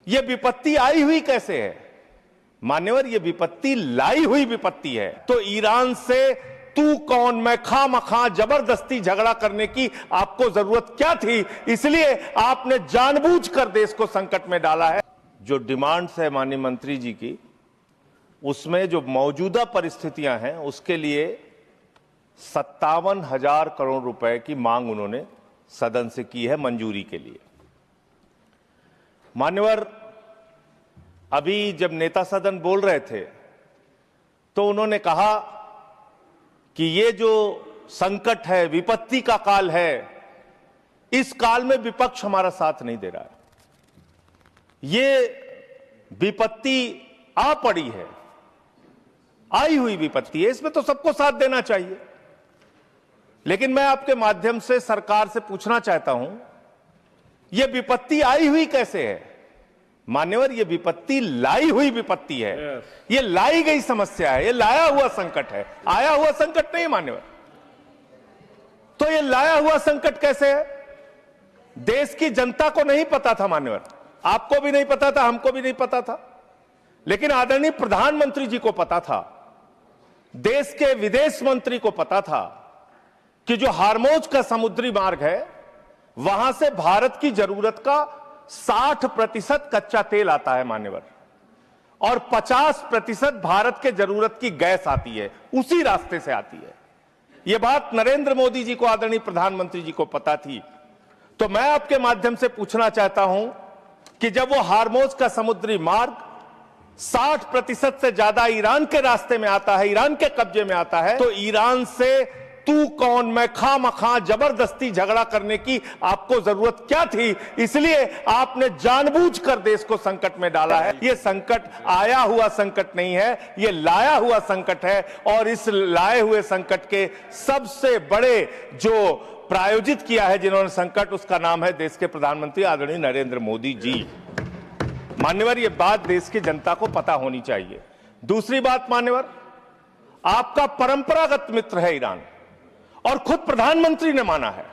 ये विपत्ति आई हुई कैसे है मान्यवर? ये विपत्ति लाई हुई विपत्ति है। तो ईरान से तू कौन मैं खामखा जबरदस्ती झगड़ा करने की आपको जरूरत क्या थी? इसलिए आपने जानबूझकर देश को संकट में डाला है। जो डिमांड्स है माननीय मंत्री जी की, उसमें जो मौजूदा परिस्थितियां हैं उसके लिए 57,000 करोड़ रुपए की मांग उन्होंने सदन से की है मंजूरी के लिए। मान्यवर, अभी जब नेता सदन बोल रहे थे तो उन्होंने कहा कि ये जो संकट है, विपत्ति का काल है, इस काल में विपक्ष हमारा साथ नहीं दे रहा है। ये विपत्ति आ पड़ी है, आई हुई विपत्ति है, इसमें तो सबको साथ देना चाहिए। लेकिन मैं आपके माध्यम से सरकार से पूछना चाहता हूं, यह विपत्ति आई हुई कैसे है मान्यवर? यह विपत्ति लाई हुई विपत्ति है। यह लाई गई समस्या है, यह लाया हुआ संकट है, आया हुआ संकट नहीं मान्यवर। तो यह लाया हुआ संकट कैसे है? देश की जनता को नहीं पता था मान्यवर, आपको भी नहीं पता था, हमको भी नहीं पता था, लेकिन आदरणीय प्रधानमंत्री जी को पता था, देश के विदेश मंत्री को पता था कि जो हार्मोज का समुद्री मार्ग है वहां से भारत की जरूरत का 60% कच्चा तेल आता है मान्यवर, और 50% भारत के जरूरत की गैस आती है, उसी रास्ते से आती है। यह बात नरेंद्र मोदी जी को, आदरणीय प्रधानमंत्री जी को पता थी। तो मैं आपके माध्यम से पूछना चाहता हूं कि जब वो हार्मोज का समुद्री मार्ग 60% से ज्यादा ईरान के रास्ते में आता है, ईरान के कब्जे में आता है, तो ईरान से तू कौन मैं खामखा जबरदस्ती झगड़ा करने की आपको जरूरत क्या थी? इसलिए आपने जानबूझकर देश को संकट में डाला है। यह संकट आया हुआ संकट नहीं है, यह लाया हुआ संकट है, और इस लाए हुए संकट के सबसे बड़े जो प्रायोजित किया है जिन्होंने संकट, उसका नाम है देश के प्रधानमंत्री आदरणीय नरेंद्र मोदी जी। मान्यवर, यह बात देश की जनता को पता होनी चाहिए। दूसरी बात मान्यवर, आपका परंपरागत मित्र है ईरान, और खुद प्रधानमंत्री ने माना है।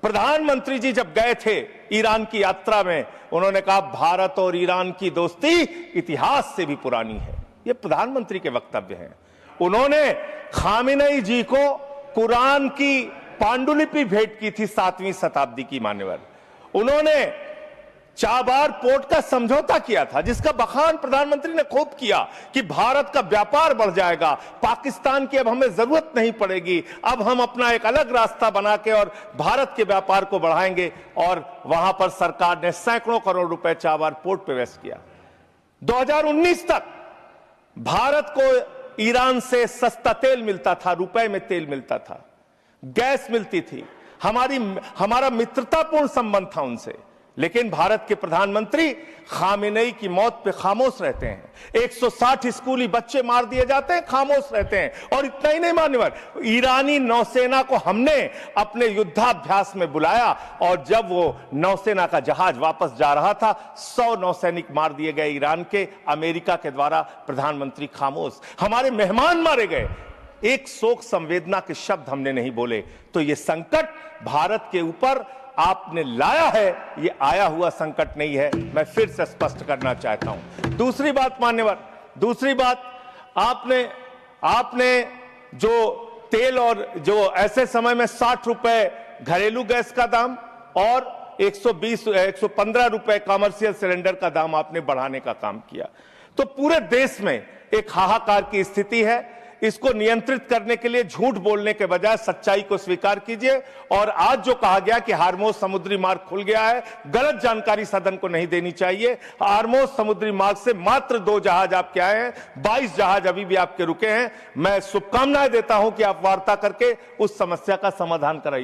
प्रधानमंत्री जी जब गए थे ईरान की यात्रा में, उन्होंने कहा भारत और ईरान की दोस्ती इतिहास से भी पुरानी है। यह प्रधानमंत्री के वक्तव्य हैं। उन्होंने खामेनेई जी को कुरान की पांडुलिपि भेंट की थी 7वीं शताब्दी की मान्यवर। उन्होंने चाबार पोर्ट का समझौता किया था, जिसका बखान प्रधानमंत्री ने खूब किया कि भारत का व्यापार बढ़ जाएगा, पाकिस्तान की अब हमें जरूरत नहीं पड़ेगी, अब हम अपना एक अलग रास्ता बना के और भारत के व्यापार को बढ़ाएंगे। और वहां पर सरकार ने सैकड़ों करोड़ रुपए चाबार पोर्ट पे वेस्ट किया। 2019 तक भारत को ईरान से सस्ता तेल मिलता था, रुपए में तेल मिलता था, गैस मिलती थी, हमारा मित्रतापूर्ण संबंध था उनसे। लेकिन भारत के प्रधानमंत्री खामेनेई की मौत पे खामोश रहते हैं। 160 स्कूली बच्चे मार दिए जाते हैं, खामोश रहते हैं। और इतना ही नहीं मान्यवर, ईरानी नौसेना को हमने अपने युद्धाभ्यास में बुलाया, और जब वो नौसेना का जहाज वापस जा रहा था, 100 नौसैनिक मार दिए गए ईरान के, अमेरिका के द्वारा। प्रधानमंत्री खामोश। हमारे मेहमान मारे गए, एक शोक संवेदना के शब्द हमने नहीं बोले। तो ये संकट भारत के ऊपर आपने लाया है, ये आया हुआ संकट नहीं है, मैं फिर से स्पष्ट करना चाहता हूं। दूसरी बात मान्यवर, दूसरी बात, आपने जो तेल और जो ऐसे समय में 60 रुपए घरेलू गैस का दाम और 115 रुपए कमर्शियल सिलेंडर का दाम आपने बढ़ाने का काम किया। तो पूरे देश में एक हाहाकार की स्थिति है। इसको नियंत्रित करने के लिए झूठ बोलने के बजाय सच्चाई को स्वीकार कीजिए। और आज जो कहा गया कि हार्मोज समुद्री मार्ग खुल गया है, गलत जानकारी सदन को नहीं देनी चाहिए। हार्मोज समुद्री मार्ग से मात्र 2 जहाज आपके आए हैं, 22 जहाज अभी भी आपके रुके हैं। मैं शुभकामनाएं देता हूं कि आप वार्ता करके उस समस्या का समाधान कराइए।